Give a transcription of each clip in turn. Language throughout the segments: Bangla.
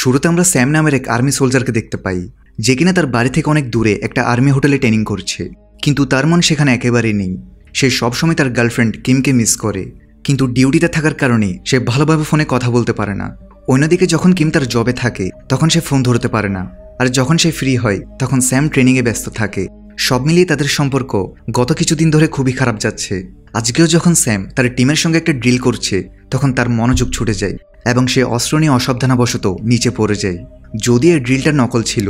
শুরুতে আমরা স্যাম নামের এক আর্মি সোলজারকে দেখতে পাই, যে কিনা তার বাড়ি থেকে অনেক দূরে একটা আর্মি হোটেলে ট্রেনিং করছে। কিন্তু তার মন সেখানে একেবারেই নেই। সে সবসময় তার গার্লফ্রেন্ড কিমকে মিস করে, কিন্তু ডিউটিতে থাকার কারণে সে ভালোভাবে ফোনে কথা বলতে পারে না। অন্যদিকে যখন কিম তার জবে থাকে তখন সে ফোন ধরতে পারে না, আর যখন সে ফ্রি হয় তখন স্যাম ট্রেনিংয়ে ব্যস্ত থাকে। সব মিলিয়ে তাদের সম্পর্ক গত কিছুদিন ধরে খুবই খারাপ যাচ্ছে। আজকেও যখন স্যাম তার টিমের সঙ্গে একটা ড্রিল করছে তখন তার মনোযোগ ছুটে যায় এবং সে অস্ত্র নিয়ে অসাবধানবশত নিচে পড়ে যায়। যদি এই ড্রিলটা নকল ছিল,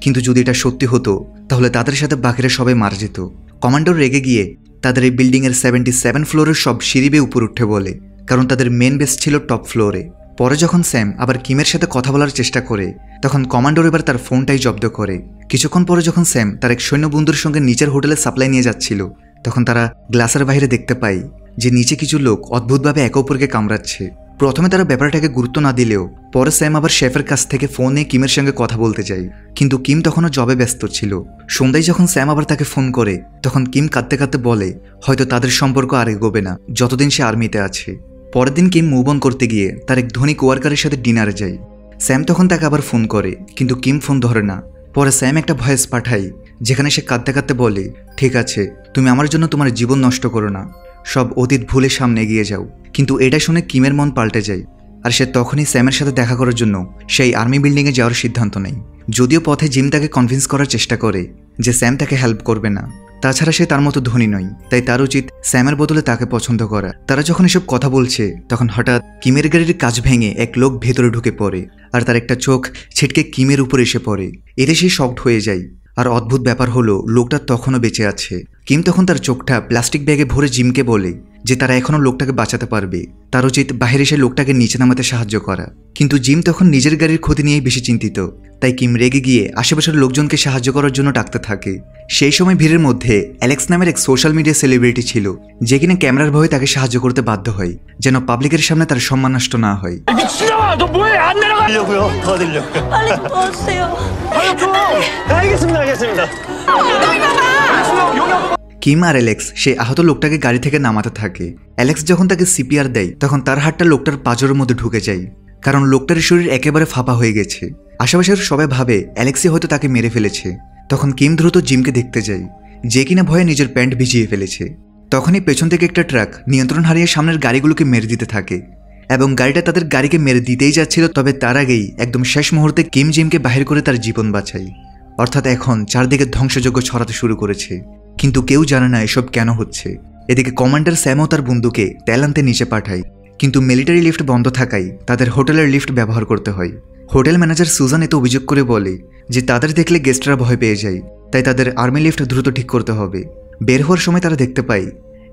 কিন্তু যদি এটা সত্যি হতো তাহলে তাদের সাথে বাকিরা সবাই মারা যেত। কমান্ডার রেগে গিয়ে তাদের এই বিল্ডিংয়ের 77 ফ্লোরের সব সিঁড়ি বেয়ে উপর উঠে বলে, কারণ তাদের মেন বেস ছিল টপ ফ্লোরে। পরে যখন স্যাম আবার কিমের সাথে কথা বলার চেষ্টা করে তখন কমান্ডার এবার তার ফোনটাই জব্দ করে। কিছুক্ষণ পরে যখন স্যাম তার এক সৈন্য বন্ধুর সঙ্গে নিচের হোটেলে সাপ্লাই নিয়ে যাচ্ছিল তখন তারা গ্লাসের বাইরে দেখতে পায় যে নিচে কিছু লোক অদ্ভুতভাবে একে অপরকে কামড়াচ্ছে। প্রথমে তারা ব্যাপারটাকে গুরুত্ব না দিলেও পরে স্যাম আবার শেফের কাছ থেকে ফোনে কিমের সঙ্গে কথা বলতে যায়, কিন্তু কিম তখনও জবে ব্যস্ত ছিল। সন্ধ্যায় যখন স্যাম আবার তাকে ফোন করে তখন কিম কাঁদতে কাঁদতে বলে হয়তো তাদের সম্পর্ক আর এগোবে না যতদিন সে আর্মিতে আছে। পরের দিন কিম মুভ অন করতে গিয়ে তার এক ধনী কোয়ার্কারের সাথে ডিনারে যায়। স্যাম তখন তাকে আবার ফোন করে, কিন্তু কিম ফোন ধরে না। পরে স্যাম একটা ভয়েস পাঠায় যেখানে সে কাঁদতে কাঁদতে বলে, ঠিক আছে, তুমি আমার জন্য তোমার জীবন নষ্ট করো না, সব অতীত ভুলে সামনে এগিয়ে যাও। কিন্তু এটা শুনে কিমের মন পাল্টে যায়, আর সে তখনই স্যামের সাথে দেখা করার জন্য সেই আর্মি বিল্ডিংয়ে যাওয়ার সিদ্ধান্ত নেয়। যদিও পথে জিম তাকে কনভিন্স করার চেষ্টা করে যে স্যাম তাকে হেল্প করবে না, তাছাড়া সে তার মতো ধনী নয়, তাই তার উচিত স্যামের বদলে তাকে পছন্দ করা। তারা যখন এসব কথা বলছে তখন হঠাৎ কিমের গাড়ির কাঁচ ভেঙে এক লোক ভেতরে ঢুকে পড়ে, আর তার একটা চোখ ছিটকে কিমের উপর এসে পড়ে। এতে সে শকড হয়ে যায়। আর অদ্ভুত ব্যাপার হলো লোকটা তখনও বেঁচে আছে। কিম তখন তার চোখটা প্লাস্টিক ব্যাগে ভরে জিমকে বলে যে তারা এখনও লোকটাকে বাঁচাতে পারবে, তার উচিত বাইরে এসে লোকটাকে নিচে নামাতে সাহায্য করা। কিন্তু জিম তখন নিজের গাড়ির ক্ষতি নিয়েই বেশি চিন্তিত, তাই কিম রেগে গিয়ে আশেপাশের লোকজনকে সাহায্য করার জন্য ডাকতে থাকে। সেই সময় ভিড়ের মধ্যে অ্যালেক্স নামের এক সোশ্যাল মিডিয়া সেলিব্রিটি ছিল, যে কিনা ক্যামেরার ভয়ে তাকে সাহায্য করতে বাধ্য হয় যেন পাবলিকের সামনে তার সম্মান নষ্ট না হয়। কিম আর অ্যালেক্স সেই আহত লোকটাকে গাড়ি থেকে নামাতে থাকে। অ্যালেক্স যখন তাকে সিপিআর দেয় তখন তার হাতটা লোকটার পাঁজরের মধ্যে ঢুকে যায়, কারণ লোকটার শরীর একেবারে ফাঁপা হয়ে গেছে। আশেপাশের সবাই ভাবে অ্যালেক্সই হয়তো তাকে মেরে ফেলেছে। তখন কিম দ্রুত জিমকে দেখতে যায়, যে কিনা ভয়ে নিজের প্যান্ট ভিজিয়ে ফেলেছে। তখনই পেছন থেকে একটা ট্রাক নিয়ন্ত্রণ হারিয়ে সামনের গাড়িগুলোকে মেরে দিতে থাকে, এবং গাড়িটা তাদের গাড়িকে মেরে দিতেই যাচ্ছিল। তবে তার আগেই একদম শেষ মুহূর্তে কিম জিমকে বাহির করে তার জীবন বাঁচায়। অর্থাৎ এখন চারদিকে ধ্বংসযজ্ঞ ছড়াতে শুরু করেছে, কিন্তু কেউ জানে না এসব কেন হচ্ছে। এদিকে কমান্ডার স্যামও তার বন্ধুকে তেল আনতে নিচে পাঠায়, কিন্তু মিলিটারি লিফট বন্ধ থাকায় তাদের হোটেলের লিফট ব্যবহার করতে হয়। হোটেল ম্যানেজার সুজান এতে অভিযোগ করে বলে যে তাদের দেখলে গেস্টরা ভয় পেয়ে যায়, তাই তাদের আর্মি লিফট দ্রুত ঠিক করতে হবে। বের হওয়ার সময় তারা দেখতে পায়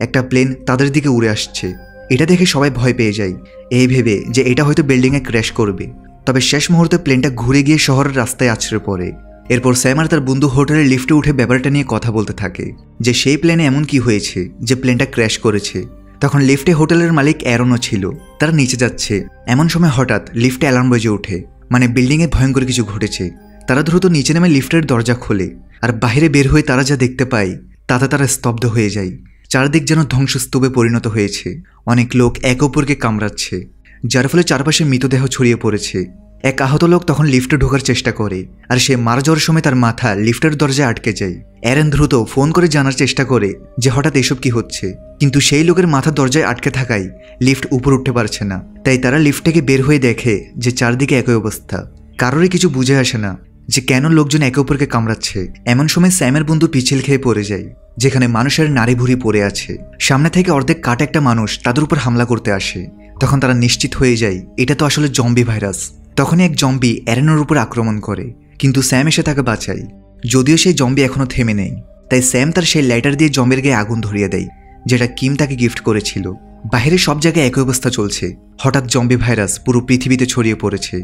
একটা প্লেন তাদের দিকে উড়ে আসছে। এটা দেখে সবাই ভয় পেয়ে যায়, এই ভেবে যে এটা হয়তো বিল্ডিংয়ে ক্র্যাশ করবে। তবে শেষ মুহূর্তে প্লেনটা ঘুরে গিয়ে শহরের রাস্তায় আছড়ে পড়ে। এরপর স্যাম আর তার বন্ধু হোটেলের লিফটে উঠে ব্যাপারটা নিয়ে কথা বলতে থাকে যে সেই প্লেনে এমন কি হয়েছে যে প্লেনটা ক্র্যাশ করেছে। তখন লিফটে হোটেলের মালিক অ্যারনও ছিল। তারা নিচে যাচ্ছে, এমন সময় হঠাৎ লিফটে অ্যালার্ম বেজে ওঠে, মানে বিল্ডিংয়ে ভয়ঙ্কর কিছু ঘটেছে। তারা দ্রুত নিচে নেমে লিফটের দরজা খোলে, আর বাইরে বের হয়ে তারা যা দেখতে পায় তাতে তারা স্তব্ধ হয়ে যায়। চারদিক যেন ধ্বংসস্তূপে পরিণত হয়েছে। অনেক লোক একে অপরকে কামড়াচ্ছে, যার ফলে চারপাশে মৃতদেহ ছড়িয়ে পড়েছে। এক আহত লোক তখন লিফটে ঢোকার চেষ্টা করে, আর সে মারা যাওয়ার সময় তার মাথা লিফটের দরজায় আটকে যায়। অ্যারন দ্রুত ফোন করে জানার চেষ্টা করে যে হঠাৎ এসব কি হচ্ছে, কিন্তু সেই লোকের মাথা দরজায় আটকে থাকায় লিফট উপর উঠতে পারছে না। তাই তারা লিফট থেকে বের হয়ে দেখে যে চারদিকে একই অবস্থা। কারোরই কিছু বুঝে আসে না যে কেন লোকজন একে অপরকে কামড়াচ্ছে। এমন সময় স্যামের বন্ধু পিছিল খেয়ে পড়ে যায়, যেখানে মানুষের নাড়ি ভুড়ি পড়ে আছে। সামনে থেকে অর্ধেক কাটা একটা মানুষ তাদের উপর হামলা করতে আসে। তখন তারা নিশ্চিত হয়ে যায় এটা তো আসলে জম্বি ভাইরাস। তখনই এক জম্বি অ্যারনের উপর আক্রমণ করে, কিন্তু স্যাম এসে তাকে বাঁচায়। যদিও সেই জম্বি এখনো থেমে নেই, তাই স্যাম তার সেই লাইটার দিয়ে জম্বির গায়ে আগুন ধরিয়ে দেয়, যেটা কিম তাকে গিফট করেছিল। বাইরে সব জায়গায় একই অবস্থা চলছে। হঠাৎ জম্বি ভাইরাস পুরো পৃথিবীতে ছড়িয়ে পড়েছে,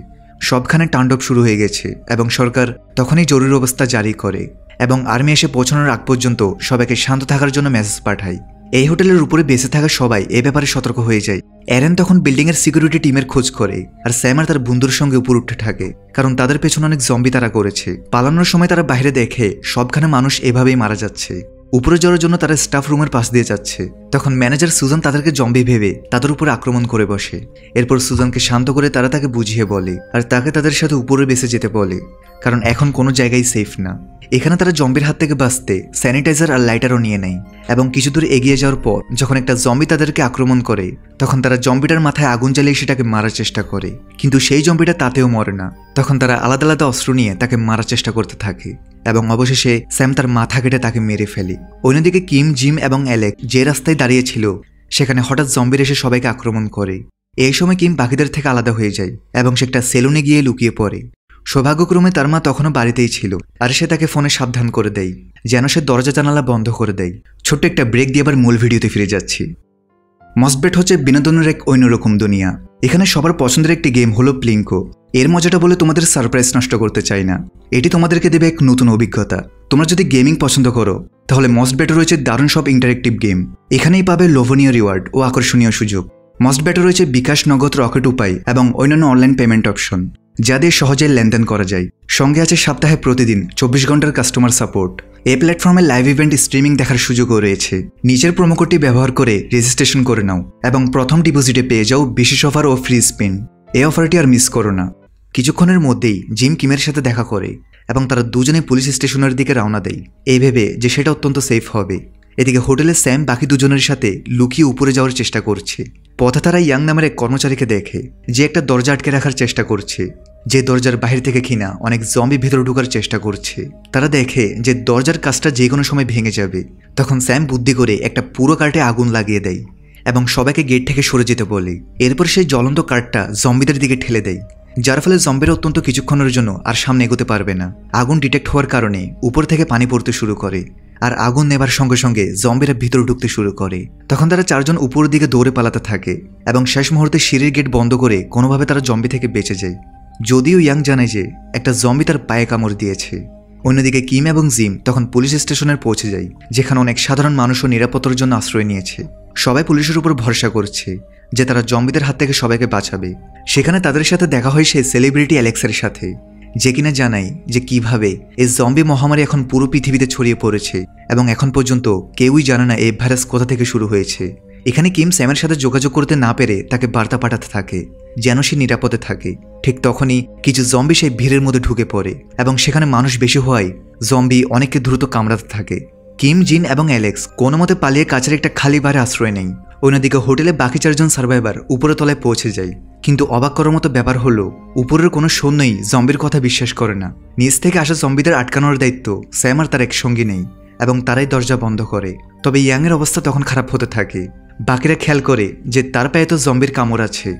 সবখানে তাণ্ডব শুরু হয়ে গেছে, এবং সরকার তখনই জরুরি অবস্থা জারি করে এবং আর্মি এসে পৌঁছানোর আগ পর্যন্ত সবাইকে শান্ত থাকার জন্য মেসেজ পাঠায়। এই হোটেলের উপরে বেঁচে থাকা সবাই এ ব্যাপারে সতর্ক হয়ে যায়। অ্যারন তখন বিল্ডিংয়ের সিকিউরিটি টিমের খোঁজ করে, আর স্যাম আর তার বন্ধুর সঙ্গে উপর উঠতে থাকে, কারণ তাদের পেছনে অনেক জম্বি তারা করেছে। পালানোর সময় তারা বাইরে দেখে সবখানে মানুষ এভাবেই মারা যাচ্ছে। উপরে যাওয়ার জন্য তারা স্টাফ রুমের পাশ দিয়ে যাচ্ছে। তখন ম্যানেজার সুজান তাদেরকে জম্বি ভেবে তাদের উপর আক্রমণ করে বসে। এরপর সুজানকে শান্ত করে তারা তাকে বুঝিয়ে বলে আর তাকে তাদের সাথে উপরে বেসে যেতে বলে, কারণ এখন কোনো জায়গায় সেফ না। এখানে তারা জম্বির হাত থেকে বাঁচতে স্যানিটাইজার আর লাইটারও নিয়ে নেয় এবং কিছু দূর এগিয়ে যাওয়ার পর যখন একটা জম্বি তাদেরকে আক্রমণ করে তখন তারা জম্বিটার মাথায় আগুন জ্বালিয়ে সেটাকে মারার চেষ্টা করে, কিন্তু সেই জম্বিটা তাতেও মরে না। তখন তারা আলাদা আলাদা অস্ত্র নিয়ে তাকে মারার চেষ্টা করতে থাকে এবং অবশেষে স্যাম তার মাথা কেটে তাকে মেরে ফেলে। অন্যদিকে কিম, জিম এবং অ্যালেক্স যে রাস্তায় দাঁড়িয়েছিল সেখানে হঠাৎ জম্বির এসে সবাইকে আক্রমণ করে। এই সময় কিম বাকিদের থেকে আলাদা হয়ে যায় এবং সে একটা সেলুনে গিয়ে লুকিয়ে পড়ে। সৌভাগ্যক্রমে তার মা তখনও বাড়িতেই ছিল আর সে তাকে ফোনে সাবধান করে দেয় যেন সে দরজা জানালা বন্ধ করে দেয়। ছোট্ট একটা ব্রেক দিয়ে আবার মূল ভিডিওতে ফিরে যাচ্ছি। মসবেট হচ্ছে বিনোদনের এক অন্যরকম দুনিয়া। এখানে সবার পছন্দের একটি গেম হলো প্লিঙ্কো। এর মজাটা বলে তোমাদের সারপ্রাইজ নষ্ট করতে চাই না, এটি তোমাদেরকে দেবে এক নতুন অভিজ্ঞতা। তোমরা যদি গেমিং পছন্দ করো তাহলে মসবেটে রয়েছে দারুণ সব ইন্টারেক্টিভ গেম। এখানেই পাবে লোভনীয় রিওয়ার্ড ও আকর্ষণীয় সুযোগ। মসবেটে রয়েছে বিকাশ, নগদ, রকেট উপায় এবং অন্যান্য অনলাইন পেমেন্ট অপশন যা দিয়ে সহজে লেনদেন করা যায়। সঙ্গে আছে সপ্তাহে প্রতিদিন 24 ঘন্টার কাস্টমার সাপোর্ট। এই প্ল্যাটফর্মে লাইভ ইভেন্ট স্ট্রিমিং দেখার সুযোগও রয়েছে। নিচের প্রোমোকোডটি ব্যবহার করে রেজিস্ট্রেশন করে নাও এবং প্রথম ডিপোজিটে পেয়ে যাও বিশেষ অফার ও ফ্রি স্পিন। এই অফারটি আর মিস করো না। কিছুক্ষণের মধ্যেই জিম কিমের সাথে দেখা করে এবং তারা দুজনে পুলিশ স্টেশনের দিকে রওনা দেয় এই ভেবে যে সেটা অত্যন্ত সেফ হবে। এদিকে হোটেলে স্যাম বাকি দুজনের সাথে লুকিয়ে উপরে যাওয়ার চেষ্টা করছে। পথে তারা ইয়াং নামের এক কর্মচারীকে দেখে যে একটা দরজা আটকে রাখার চেষ্টা করছে, যে দরজার বাহির থেকে কিনা অনেক জম্বি ভেতরে ঢোকার চেষ্টা করছে। তারা দেখে যে দরজার কাজটা যে কোনো সময় ভেঙে যাবে। তখন স্যাম বুদ্ধি করে একটা পুরো কার্টে আগুন লাগিয়ে দেয় এবং সবাইকে গেট থেকে সরে যেতে বলে। এরপর সেই জ্বলন্ত কার্টটা জম্বিদের দিকে ঠেলে দেয়, যার ফলে জম্বিরা অত্যন্ত কিছুক্ষণের জন্য আর সামনে এগোতে পারবে না। আগুন ডিটেক্ট হওয়ার কারণে উপর থেকে পানি পড়তে শুরু করে আর আগুন নেবার সঙ্গে সঙ্গে জম্বিরা ভিতরে ঢুকতে শুরু করে। তখন তারা চারজন উপরের দিকে দৌড়ে পালাতে থাকে এবং শেষ মুহূর্তে সিঁড়ির গেট বন্ধ করে কোনোভাবে তারা জম্বি থেকে বেঁচে যায়। যদিও ইয়াং জানে যে একটা জম্বি তার পায়ে কামড় দিয়েছে। অন্যদিকে কিম এবং জিম তখন পুলিশ স্টেশনে পৌঁছে যায়, যেখানে অনেক সাধারণ মানুষও নিরাপত্তার জন্য আশ্রয় নিয়েছে। সবাই পুলিশের উপর ভরসা করছে যে তারা জম্বিদের হাত থেকে সবাইকে বাঁচাবে। সেখানে তাদের সাথে দেখা হয় সেই সেলিব্রিটি অ্যালেক্সের সাথে, যে কিনা জানায় যে কিভাবে এই জম্বি মহামারী এখন পুরো পৃথিবীতে ছড়িয়ে পড়েছে এবং এখন পর্যন্ত কেউই জানে না এই ভাইরাস কোথা থেকে শুরু হয়েছে। এখানে কিম স্যামের সাথে যোগাযোগ করতে না পেরে তাকে বার্তা পাঠাতে থাকে যেন সে নিরাপদে থাকে। ঠিক তখনই কিছু জম্বি সেই ভিড়ের মধ্যে ঢুকে পড়ে এবং সেখানে মানুষ বেশি হওয়ায় জম্বি অনেককে দ্রুত কামড়াতে থাকে। কিম, জিন এবং অ্যালেক্স কোনো মতে পালিয়ে কাছের একটা খালি বারে আশ্রয় নেয়। অন্যদিকে হোটেলে বাকি চারজন সার্ভাইভার উপরের তলায় পৌঁছে যায়, কিন্তু অবাক করার মতো ব্যাপার হলো উপরের কোনো সৈন্যই জম্বির কথা বিশ্বাস করে না। নিচ থেকে আসা জম্বিদের আটকানোর দায়িত্ব স্যাম আর তার এক সঙ্গী নেই এবং তারাই দরজা বন্ধ করে। তবে ইয়াংয়ের অবস্থা তখন খারাপ হতে থাকে। বাকিরা খেয়াল করে যে তার পায়ে তো জম্বির কামড় আছে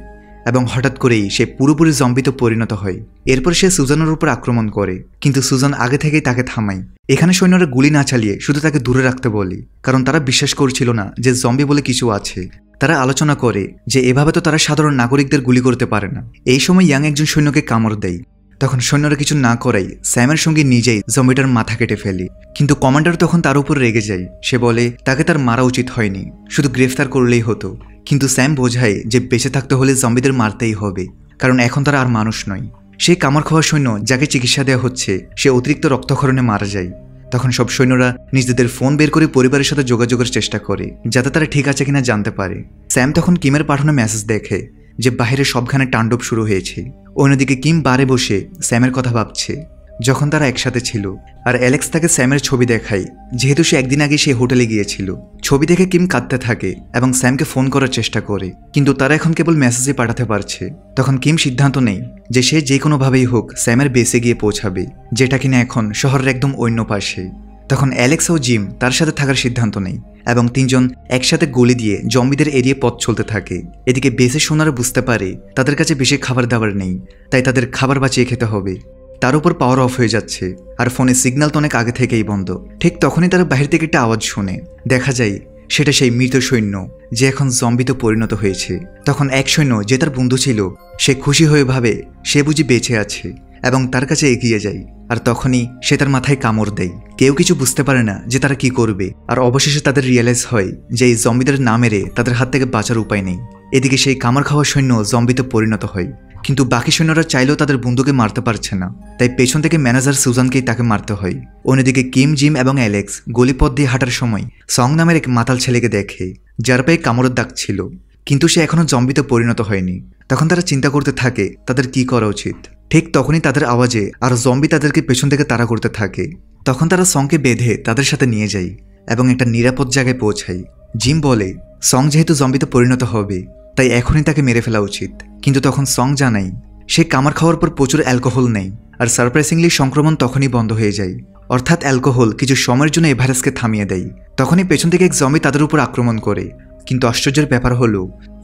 এবং হঠাৎ করেই সে পুরোপুরি জম্বিতে পরিণত হয়। এরপর সে সুজানের উপর আক্রমণ করে, কিন্তু সুজান আগে থেকেই তাকে থামায়। এখানে সৈন্যরা গুলি না চালিয়ে শুধু তাকে দূরে রাখতে বলে, কারণ তারা বিশ্বাস করছিল না যে জম্বি বলে কিছু আছে। তারা আলোচনা করে যে এভাবে তো তারা সাধারণ নাগরিকদের গুলি করতে পারে না। এই সময় ইয়াং একজন সৈন্যকে কামড় দেয়। তখন সৈন্যরা কিছু না করাই স্যামের সঙ্গে নিজেই জম্বিটার মাথা কেটে ফেলে, কিন্তু কমান্ডার তখন তার উপর রেগে যায়। সে বলে তাকে তার মারা উচিত হয়নি, শুধু গ্রেফতার করলেই হতো। কিন্তু স্যাম বোঝায় যে বেঁচে থাকতে হলে জম্বিদের মারতেই হবে, কারণ এখন তারা আর মানুষ নয়। সেই কামড় খাওয়া সৈন্য যাকে চিকিৎসা দেওয়া হচ্ছে সে অতিরিক্ত রক্তক্ষরণে মারা যায়। তখন সব সৈন্যরা নিজেদের ফোন বের করে পরিবারের সাথে যোগাযোগের চেষ্টা করে যাতে তারা ঠিক আছে কিনা জানতে পারে। স্যাম তখন কিমের পাঠানো মেসেজ দেখে যে বাইরে সবখানে তাণ্ডব শুরু হয়েছে। অন্যদিকে কিম বারে বসে স্যামের কথা ভাবছে যখন তারা একসাথে ছিল, আর অ্যালেক্স তাকে স্যামের ছবি দেখায় যেহেতু সে একদিন আগে সেই হোটেলে গিয়েছিল। ছবি দেখে কিম কাঁদতে থাকে এবং স্যামকে ফোন করার চেষ্টা করে, কিন্তু তারা এখন কেবল মেসেজই পাঠাতে পারছে। তখন কিম সিদ্ধান্ত নেয় যে সে যে কোনোভাবেই হোক স্যামের বেসে গিয়ে পৌঁছাবে, যেটা কিনা এখন শহরের একদম অন্য পাশে। তখন অ্যালেক্স ও জিম তার সাথে থাকার সিদ্ধান্ত নেয় এবং তিনজন একসাথে গলি দিয়ে জম্বিদের এড়িয়ে পথ চলতে থাকে। এদিকে বেসে সোনারা বুঝতে পারে তাদের কাছে বেশি খাবার দাবার নেই, তাই তাদের খাবার বাঁচিয়ে খেতে হবে। তার উপর পাওয়ার অফ হয়ে যাচ্ছে আর ফোনে সিগন্যাল তো অনেক আগে থেকেই বন্ধ। ঠিক তখনই তারা বাহির থেকে একটা আওয়াজ শুনে। দেখা যায় সেটা সেই মৃত সৈন্য যে এখন জম্বিতে পরিণত হয়েছে। তখন এক সৈন্য যে তার বন্ধু ছিল সে খুশি হয়ে ভাবে সে বুঝি বেঁচে আছে এবং তার কাছে এগিয়ে যায়, আর তখনই সে তার মাথায় কামড় দেয়। কেউ কিছু বুঝতে পারে না যে তারা কি করবে, আর অবশেষে তাদের রিয়েলাইজ হয় যে এই জম্বিদের না মেরে তাদের হাত থেকে বাঁচার উপায় নেই। এদিকে সেই কামড় খাওয়া সৈন্য জম্বিতে পরিণত হয় কিন্তু বাকি সৈন্যরা চাইলেও তাদের বন্ধুকে মারতে পারছে না, তাই পেছন থেকে ম্যানেজার সুজানকেই তাকে মারতে হয়। অন্যদিকে কিম, জিম এবং অ্যালেক্স গলিপথ দিয়ে হাঁটার সময় সং নামের এক মাতাল ছেলেকে দেখে, যার পায়ে কামড়ের দাগ ছিল, কিন্তু সে এখনো জম্বিতে পরিণত হয়নি। তখন তারা চিন্তা করতে থাকে তাদের কি করা উচিত। ঠিক তখনই তাদের আওয়াজে আর জম্বি তাদেরকে পেছন থেকে তাড়া করতে থাকে। তখন তারা সংকে বেঁধে তাদের সাথে নিয়ে যায় এবং একটা নিরাপদ জায়গায় পৌঁছায়। জিম বলে সং যেহেতু জম্বিতে পরিণত হবে তাই এখনই তাকে মেরে ফেলা উচিত, কিন্তু তখন সং জানায় সে কামড় খাওয়ার পর প্রচুর অ্যালকোহল নেয়, আর সারপ্রাইজিংলি সংক্রমণ তখনই বন্ধ হয়ে যায়। অর্থাৎ অ্যালকোহল কিছু সময়ের জন্য এই ভাইরাসকে থামিয়ে দেয়। তখনই পেছন থেকে এক জম্বি তাদের উপর আক্রমণ করে, কিন্তু আশ্চর্যের ব্যাপার হলো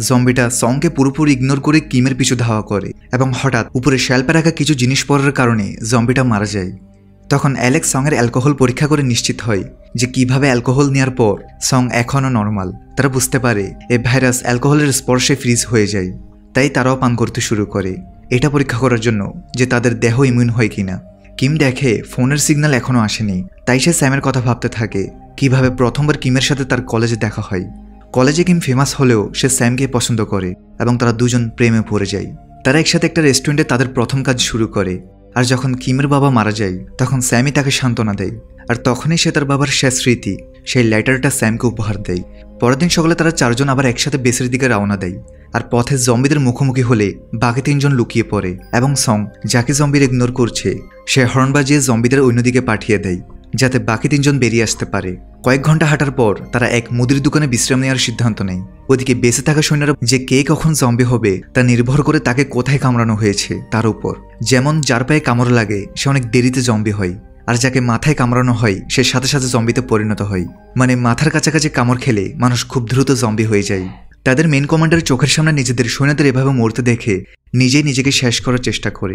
জম্বিটা সংকে পুরোপুরি ইগনোর করে কিমের পিছু ধাওয়া করে এবং হঠাৎ উপরে শেল্পে রাখা কিছু জিনিস পড়ার কারণে জম্বিটা মারা যায়। তখন অ্যালেক্স সঙের অ্যালকোহল পরীক্ষা করে নিশ্চিত হয় যে কিভাবে অ্যালকোহল নেওয়ার পর সং এখনও নর্মাল। তারা বুঝতে পারে এই ভাইরাস অ্যালকোহলের স্পর্শে ফ্রিজ হয়ে যায়, তাই তারাও পান করতে শুরু করে এটা পরীক্ষা করার জন্য যে তাদের দেহ ইমিউন হয় কিনা। কিম দেখে ফোনের সিগন্যাল এখনও আসেনি, তাই সে স্যামের কথা ভাবতে থাকে কিভাবে প্রথমবার কিমের সাথে তার কলেজে দেখা হয়। কলেজে কিম ফেমাস হলেও সে স্যামকে পছন্দ করে এবং তারা দুজন প্রেমে পড়ে যায়। তারা একসাথে একটা রেস্টুরেন্টে তাদের প্রথম কাজ শুরু করে। আর যখন কিমের বাবা মারা যায় তখন স্যামই তাকে সান্ত্বনা দেয়, আর তখনই সে তার বাবার শেষ স্মৃতি সেই লেটারটা স্যামকে উপহার দেয়। পরের দিন সকালে তারা চারজন আবার একসাথে বেসের দিকে রওনা দেয়, আর পথে জম্বিদের মুখোমুখি হলে বাকি তিনজন লুকিয়ে পড়ে এবং সং যাকে জম্বির ইগনোর করছে সে হর্ন বাজিয়ে জম্বিদের অন্যদিকে পাঠিয়ে দেয় যাতে বাকি তিনজন বেরিয়ে আসতে পারে। কয়েক ঘন্টা হাঁটার পর তারা এক মুদির দোকানে বিশ্রাম নেওয়ার সিদ্ধান্ত নেয়। ওদিকে বেঁচে থাকা সৈন্যরা যে কে কখন জম্বি হবে তা নির্ভর করে তাকে কোথায় কামড়ানো হয়েছে তার উপর। যেমন যার পায়ে কামড় লাগে সে অনেক দেরিতে জম্বি হয়, আর যাকে মাথায় কামড়ানো হয় সে সাথে সাথে জম্বিতে পরিণত হয়। মানে মাথার কাছাকাছি কামড় খেলে মানুষ খুব দ্রুত জম্বি হয়ে যায়। তাদের মেন কমান্ডার চোখের সামনে নিজেদের সৈন্যদের এভাবে মরতে দেখে নিজেই নিজেকে শেষ করার চেষ্টা করে।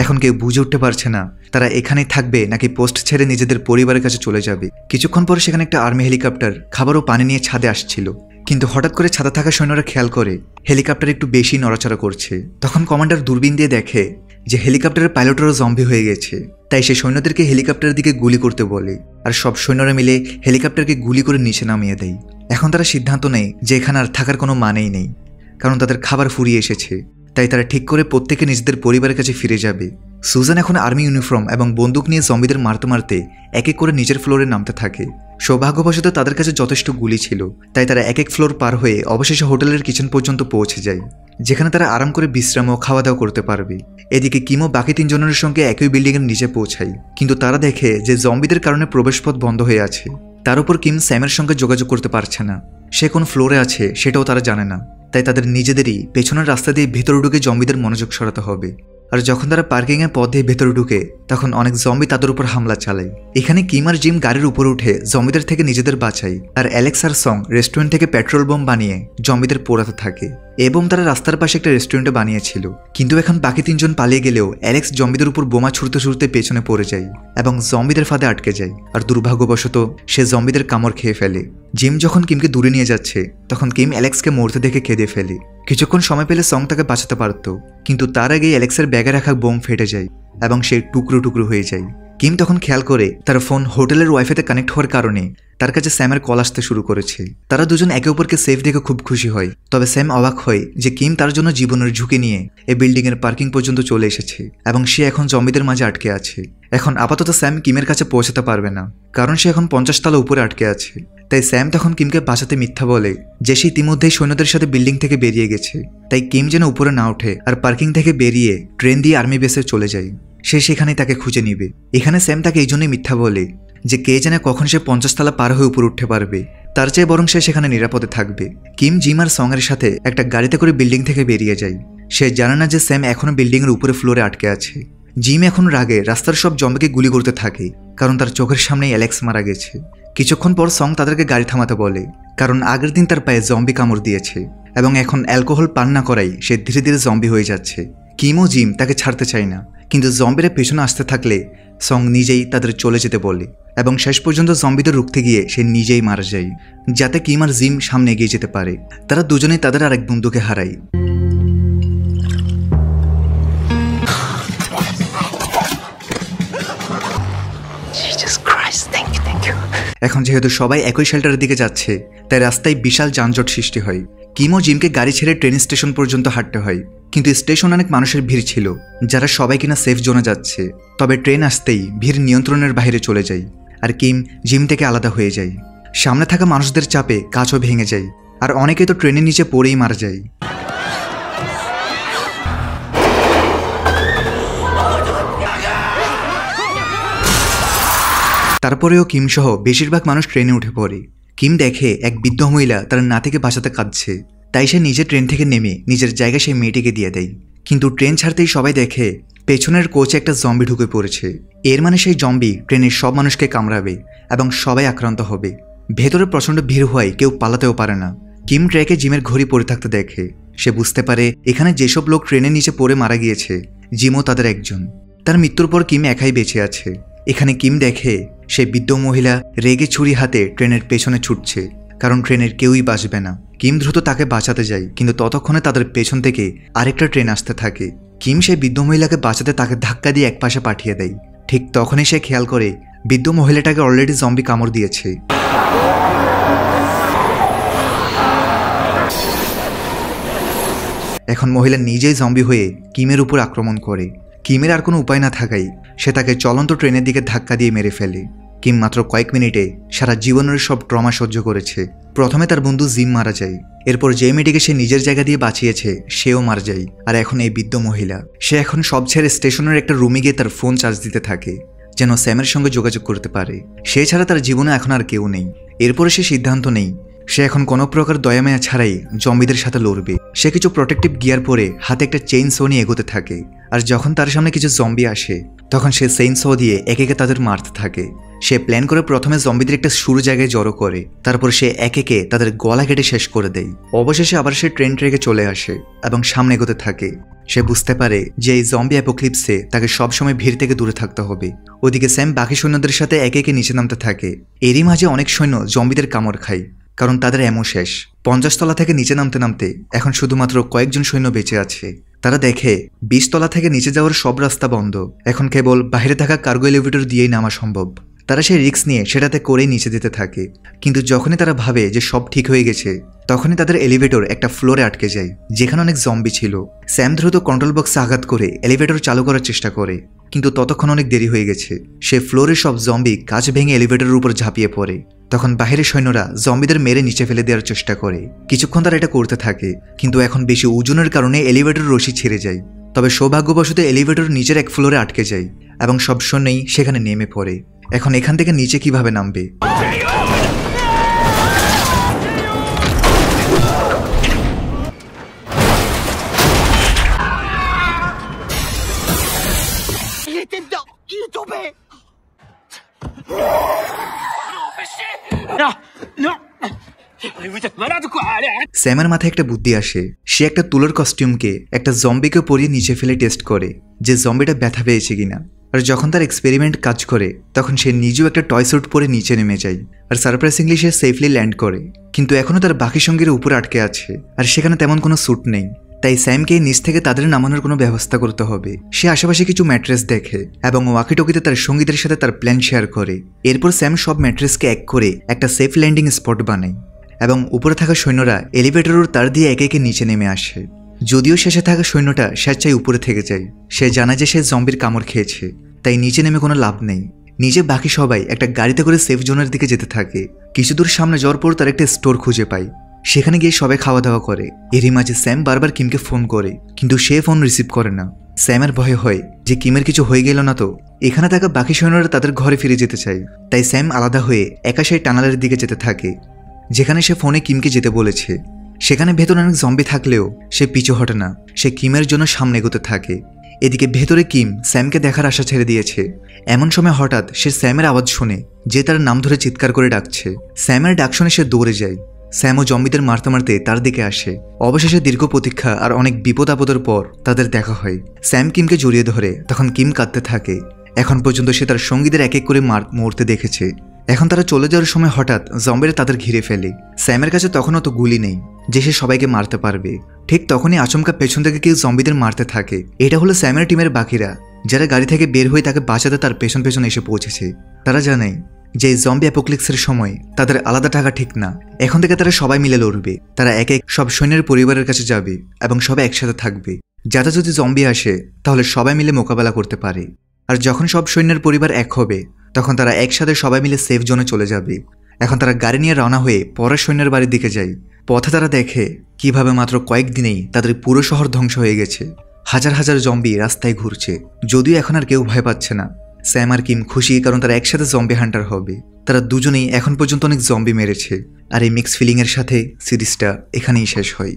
এখন কেউ বুঝে উঠতে পারছে না তারা এখানেই থাকবে নাকি পোস্ট ছেড়ে নিজেদের পরিবারের কাছে চলে যাবে। কিছুক্ষণ পর সেখানে একটা আর্মি হেলিকপ্টার খাবার ও পানি নিয়ে ছাদে আসছিল, কিন্তু হঠাৎ করে ছাদে থাকা সৈন্যরা খেয়াল করে হেলিকপ্টার একটু বেশি নড়াচড়া করছে। তখন কমান্ডার দূরবীন দিয়ে দেখে যে হেলিকপ্টারের পাইলটেরও জম্বি হয়ে গেছে, তাই সে সৈন্যদেরকে হেলিকপ্টারের দিকে গুলি করতে বলে, আর সব সৈন্যরা মিলে হেলিকপ্টারকে গুলি করে নিচে নামিয়ে দেয়। এখন তারা সিদ্ধান্ত নেয় যে এখানে আর থাকার কোনো মানেই নেই, কারণ তাদের খাবার ফুরিয়ে এসেছে। তাই তারা ঠিক করে প্রত্যেকে নিজেদের পরিবারের কাছে ফিরে যাবে। সুজান এখন আর্মি ইউনিফর্ম এবং বন্দুক নিয়ে জম্বিদের মারতে মারতে এক এক করে নিচের ফ্লোরে নামতে থাকে। সৌভাগ্যবশত তাদের কাছে যথেষ্ট গুলি ছিল, তাই তারা এক এক ফ্লোর পার হয়ে অবশেষে হোটেলের কিচেন পর্যন্ত পৌঁছে যায়, যেখানে তারা আরাম করে বিশ্রাম ও খাওয়া দাওয়া করতে পারবে। এদিকে কিমো বাকি তিনজনের সঙ্গে একই বিল্ডিংয়ের নিচে পৌঁছায়, কিন্তু তারা দেখে যে জম্বিদের কারণে প্রবেশপথ বন্ধ হয়ে আছে। তার উপর কিম স্যামের সঙ্গে যোগাযোগ করতে পারছে না, সে কোন ফ্লোরে আছে সেটাও তারা জানে না। তাই তাদের নিজেদেরই পেছনের রাস্তা দিয়ে ভেতরে ঢুকে জম্বিদের মনোযোগ সরাতে হবে। আর যখন তারা পার্কিংয়ের পথ দিয়ে ভেতরে ঢুকে তখন অনেক জম্বি তাদের উপর হামলা চালায়। এখানে কিম আর জিম গাড়ির উপরে উঠে জম্বিদের থেকে নিজেদের বাঁচায়, আর অ্যালেক্স আর সং রেস্টুরেন্ট থেকে পেট্রোল বোম বানিয়ে জম্বিদের পোড়াতে থাকে। এবং তারা রাস্তার পাশে একটা রেস্টুরেন্টে বানিয়েছিল, কিন্তু এখন বাকি তিনজন পালিয়ে গেলেও অ্যালেক্স জম্বিদের উপর বোমা ছুড়তে ছুড়তে পেছনে পড়ে যায় এবং জম্বিদের ফাঁদে আটকে যায়, আর দুর্ভাগ্যবশত সে জম্বিদের কামড় খেয়ে ফেলে। জিম যখন কিমকে দূরে নিয়ে যাচ্ছে তখন কিম অ্যালেক্সকে মরতে দেখে কেঁদে ফেলে। কিছুক্ষণ সময় পেলে সং তাকে বাঁচাতে পারত, কিন্তু তার আগে অ্যালেক্সের ব্যাগে রাখা বোম ফেটে যায় এবং সে টুকরো টুকরো হয়ে যায়। কিম তখন খেয়াল করে তার ফোন হোটেলের ওয়াইফাইতে কানেক্ট হওয়ার কারণে তার কাছে স্যামের কল আসতে শুরু করেছে। তারা দুজন একে অপরকে সেফ দেখে খুব খুশি হয়, তবে স্যাম অবাক হয় যে কিম তার জন্য জীবনের ঝুঁকি নিয়ে এই বিল্ডিংয়ের পার্কিং পর্যন্ত চলে এসেছে এবং সে এখন জম্বিদের মাঝে আটকে আছে। এখন আপাতত স্যাম কিমের কাছে পৌঁছাতে পারবে না, কারণ সে এখন 50 তলা উপরে আটকে আছে। তাই স্যাম তখন কিমকে বাঁচাতে মিথ্যা বলে যে সে ইতিমধ্যেই সৈন্যদের সাথে বিল্ডিং থেকে বেরিয়ে গেছে, তাই কিম যেন উপরে না ওঠে আর পার্কিং থেকে বেরিয়ে ট্রেন দিয়ে আর্মি বেসে চলে যায়। সে সেখানেই তাকে খুঁজে নিবে। এখানে স্যাম তাকে এই জন্যই মিথ্যা বলে যে কে জানে কখন সে 50 তলা পার হয়ে উপরে উঠতে পারবে, তার চেয়ে বরং সে সেখানে নিরাপদে থাকবে। কিম জিম আর সং এর সাথে একটা গাড়িতে করে বিল্ডিং থেকে বেরিয়ে যায়। সে জানে না যে স্যাম এখনো বিল্ডিং এর উপরে ফ্লোরে আটকে আছে। জিম এখন রাগে রাস্তার সব জম্বিকে গুলি করতে থাকে, কারণ তার চোখের সামনেই অ্যালেক্স মারা গেছে। কিছুক্ষণ পর সং তাদেরকে গাড়ি থামাতে বলে, কারণ আগের দিন তার পায়ে জম্বি কামড় দিয়েছে এবং এখন অ্যালকোহল পান না করাই সে ধীরে ধীরে জম্বি হয়ে যাচ্ছে। কিম ও জিম তাকে ছাড়তে চায় না, কিন্তু জম্বিরা পেছনে আসতে থাকলে সং নিজেই তাদের চলে যেতে বলে এবং শেষ পর্যন্ত জম্বিদের রুখতে গিয়ে সে নিজেই মারা যায়, যাতে কিম আর জিম সামনে এগিয়ে যেতে পারে। তারা দুজনেই তাদের আরেক বন্ধুকে হারায়। এখন যেহেতু সবাই একই শেল্টারের দিকে যাচ্ছে তাই রাস্তায় বিশাল যানজট সৃষ্টি হয়। কিম ও জিমকে গাড়ি ছেড়ে ট্রেন স্টেশন পর্যন্ত হাঁটতে হয়, কিন্তু স্টেশন অনেক মানুষের ভিড় ছিল যারা সবাই কিনা সেফ জোনে যাচ্ছে। তবে ট্রেন আসতেই ভিড় নিয়ন্ত্রণের বাইরে চলে যায় আর কিম জিম থেকে আলাদা হয়ে যায়। সামনে থাকা মানুষদের চাপে কাঁচও ভেঙে যায় আর অনেকে তো ট্রেনের নিচে পড়েই মারা যায়। তারপরেও কিম সহ বেশিরভাগ মানুষ ট্রেনে উঠে পড়ে। কিম দেখে এক বৃদ্ধ মহিলা তার নাতিকে বাঁচাতে কাঁদছে, তাই সে নিজে ট্রেন থেকে নেমে নিজের জায়গা সেই মেয়েটিকে দিয়ে দেয়। কিন্তু ট্রেন ছাড়তেই সবাই দেখে পেছনের কোচে একটা জম্বি ঢুকে পড়েছে। এর মানে সেই জম্বি ট্রেনের সব মানুষকে কামড়াবে এবং সবাই আক্রান্ত হবে। ভেতরে প্রচণ্ড ভিড় হওয়ায় কেউ পালাতেও পারে না। কিম ট্র্যাকে জিমের ঘড়ি পড়ে থাকতে দেখে। সে বুঝতে পারে এখানে যেসব লোক ট্রেনের নিচে পড়ে মারা গিয়েছে জিমও তাদের একজন। তার মৃত্যুর পর কিম একাই বেঁচে আছে। এখানে কিম দেখে সেই বৃদ্ধ মহিলা রেগে ছুরি হাতে ট্রেনের পেছনে ছুটছে, কারণ ট্রেনের কেউই বাঁচবে না। কিম দ্রুত তাকে বাঁচাতে যায়, কিন্তু ততক্ষণে তাদের পেছন থেকে আরেকটা ট্রেন আসতে থাকে। কিম সেই বৃদ্ধ মহিলাকে বাঁচাতে তাকে ধাক্কা দিয়ে একপাশে পাঠিয়ে দেয়। ঠিক তখনই সে খেয়াল করে বৃদ্ধ মহিলাটাকে অলরেডি জম্বি কামড় দিয়েছে। এখন মহিলা নিজেই জম্বি হয়ে কিমের উপর আক্রমণ করে। কিমের আর কোনো উপায় না থাকায় সে তাকে চলন্ত ট্রেনের দিকে ধাক্কা দিয়ে মেরে ফেলে। কিম মাত্র কয়েক মিনিটে সারা জীবনের সব ট্রমা সহ্য করেছে। প্রথমে তার বন্ধু জিম মারা যায়, এরপর যে মেয়েটিকে সে নিজের জায়গা দিয়ে বাঁচিয়েছে সেও মারা যায়, আর এখন এই বৃদ্ধ মহিলা। সে এখন সব ছেড়ে স্টেশনের একটা রুমে গিয়ে তার ফোন চার্জ দিতে থাকে যেন স্যামের সঙ্গে যোগাযোগ করতে পারে। সে ছাড়া তার জীবনে এখন আর কেউ নেই। এরপরে সে সিদ্ধান্ত নেই সে এখন কোনো প্রকার দয়ামায়া ছাড়াই জম্বিদের সাথে লড়বে। সে কিছু প্রোটেক্টিভ গিয়ার পরে হাতে একটা চেইন সো নিয়ে এগোতে থাকে, আর যখন তার সামনে কিছু জম্বি আসে তখন সে চেইন সো দিয়ে একে একে তাদের মারতে থাকে। সে প্ল্যান করে প্রথমে জম্বিদের একটা শুরু জায়গায় জড়ো করে, তারপর সে একে একে তাদের গলা কেটে শেষ করে দেয়। অবশেষে আবার সে ট্রেন ট্র্যাকে চলে আসে এবং সামনে এগোতে থাকে। সে বুঝতে পারে যে এই জম্বি অ্যাপোক্লিপসে তাকে সবসময় ভিড় থেকে দূরে থাকতে হবে। ওদিকে স্যাম বাকি সৈন্যদের সাথে একে একে নিচে নামতে থাকে। এরই মাঝে অনেক সৈন্য জম্বিদের কামড় খায়, কারণ তাদের এমন শেষ। 50 তলা থেকে নিচে নামতে নামতে এখন শুধুমাত্র কয়েকজন সৈন্য বেঁচে আছে। তারা দেখে 20 তলা থেকে নিচে যাওয়ার সব রাস্তা বন্ধ, এখন কেবল বাইরে থাকা কার্গো এলিভেটর দিয়েই নামা সম্ভব। তারা সেই রিস্ক নিয়ে সেটাতে করেই নিচে যেতে থাকে। কিন্তু যখনই তারা ভাবে যে সব ঠিক হয়ে গেছে তখনই তাদের এলিভেটর একটা ফ্লোরে আটকে যায় যেখানে অনেক জম্বি ছিল। স্যাম দ্রুত কন্ট্রোল বক্সে আঘাত করে এলিভেটর চালু করার চেষ্টা করে, কিন্তু ততক্ষণ অনেক দেরি হয়ে গেছে। সে ফ্লোরে সব জম্বি কাঁচ ভেঙে এলিভেটরের উপর ঝাঁপিয়ে পড়ে। তখন বাহিরের সৈন্যরা জম্বিদের মেরে নিচে ফেলে দেওয়ার চেষ্টা করে। কিছুক্ষণ তারা এটা করতে থাকে, কিন্তু এখন বেশি ওজনের কারণে এলিভেটর রশি ছেড়ে যায়। তবে সৌভাগ্যবশত এলিভেটর নিচের এক ফ্লোরে আটকে যায় এবং সব সৈন্যই সেখানে নেমে পড়ে। এখন এখান থেকে নিচে কিভাবে নামবে? স্যামের মাথায় একটা বুদ্ধি আসে। সে একটা তুলোর কস্টিউমকে একটা জম্বিকে পরিয়ে নিচে ফেলে টেস্ট করে যে জম্বিটা ব্যথা পেয়েছে কিনা। আর যখন তার এক্সপেরিমেন্ট কাজ করে তখন সে নিজেও একটা টয় স্যুট পরে নিচে নেমে যায়, আর সারপ্রাইজিংলি সে সেফলি ল্যান্ড করে। কিন্তু এখনও তার বাকি সঙ্গীর উপরে আটকে আছে, আর সেখানে তেমন কোনো স্যুট নেই। তাই স্যামকে নিচ থেকে তাদের নামানোর কোনো ব্যবস্থা করতে হবে। সে আশেপাশে কিছু ম্যাট্রেস দেখে এবং ওয়াকিটকিতে তার সঙ্গীদের সাথে তার প্ল্যান শেয়ার করে। এরপর স্যাম সব ম্যাট্রেসকে এক করে একটা সেফ ল্যান্ডিং স্পট বানায় এবং উপরে থাকা সৈন্যরা এলিভেটরের তার দিয়ে একে একে নিচে নেমে আসে। যদিও শেষে থাকা সৈন্যটা স্বেচ্ছায় উপরে থেকে যায়। সে জানা যে সে জম্বির কামড় খেয়েছে, তাই নিচে নেমে কোনো লাভ নেই। নিজে বাকি সবাই একটা গাড়িতে করে সেফ জোনের দিকে যেতে থাকে। কিছু দূর সামনে যাওয়ার পর তার একটা স্টোর খুঁজে পায়। সেখানে গিয়ে সবাই খাওয়া দাওয়া করে। এরই মাঝে স্যাম বারবার কিমকে ফোন করে, কিন্তু সে ফোন রিসিভ করে না। স্যামের ভয় হয় যে কিমের কিছু হয়ে গেল না তো। এখানে থাকা বাকি সৈন্যরা তাদের ঘরে ফিরে যেতে চায়, তাই স্যাম আলাদা হয়ে একা সেই টানেলের দিকে যেতে থাকে যেখানে সে ফোনে কিমকে যেতে বলেছে। সেখানে ভেতরে অনেক জম্বি থাকলেও সে পিছু হটে না। সে কিমের জন্য সামনে এগোতে থাকে। এদিকে ভেতরে কিম স্যামকে দেখার আশা ছেড়ে দিয়েছে। এমন সময় হঠাৎ সে স্যামের আওয়াজ শুনে, যে তার নাম ধরে চিৎকার করে ডাকছে। স্যামের ডাক শুনে সে দৌড়ে যায়। স্যামও জম্বিদের মারতে মারতে তার দিকে আসে। অবশেষে দীর্ঘ প্রতীক্ষা আর অনেক বিপদ আপদের পর তাদের দেখা হয়। স্যাম কিমকে জড়িয়ে ধরে, তখন কিম কাঁদতে থাকে। এখন পর্যন্ত সে তার সঙ্গীদের এক এক করে মরতে দেখেছে। এখন তারা চলে যাওয়ার সময় হঠাৎ জম্বিরা তাদের ঘিরে ফেলে। স্যামের কাছে তখন অত গুলি নেই যে সে সবাইকে মারতে পারবে। ঠিক তখনই আচমকা পেছন থেকে কেউ জম্বিদের মারতে থাকে। এটা হলো স্যামের টিমের বাকিরা, যারা গাড়ি থেকে বের হয়ে তাকে বাঁচাতে তার পেছন পেছন এসে পৌঁছেছে। তারা জানায় যে জম্বি অ্যাপোক্যালিপসের সময় তাদের আলাদা থাকা ঠিক না, এখন থেকে তারা সবাই মিলে লড়বে। তারা এক এক সব সৈন্যের পরিবারের কাছে যাবে এবং সবাই একসাথে থাকবে, যাতে যদি জম্বি আসে তাহলে সবাই মিলে মোকাবেলা করতে পারে। আর যখন সব সৈন্যের পরিবার এক হবে তখন তারা একসাথে সবাই মিলে সেফ জোনে চলে যাবে। এখন তারা গাড়ি নিয়ে রওনা হয়ে পরের সৈন্যের বাড়ির দিকে যায়। পথে তারা দেখে কিভাবে মাত্র কয়েকদিনেই তাদের পুরো শহর ধ্বংস হয়ে গেছে। হাজার হাজার জম্বি রাস্তায় ঘুরছে। যদিও এখন আর কেউ ভয় পাচ্ছে না। স্যাম আর কিম খুশি, কারণ তারা একসাথে জম্বি হান্টার হবে। তারা দুজনেই এখন পর্যন্ত অনেক জম্বি মেরেছে। আর এই মিক্স ফিলিংয়ের সাথে সিরিজটা এখানেই শেষ হয়।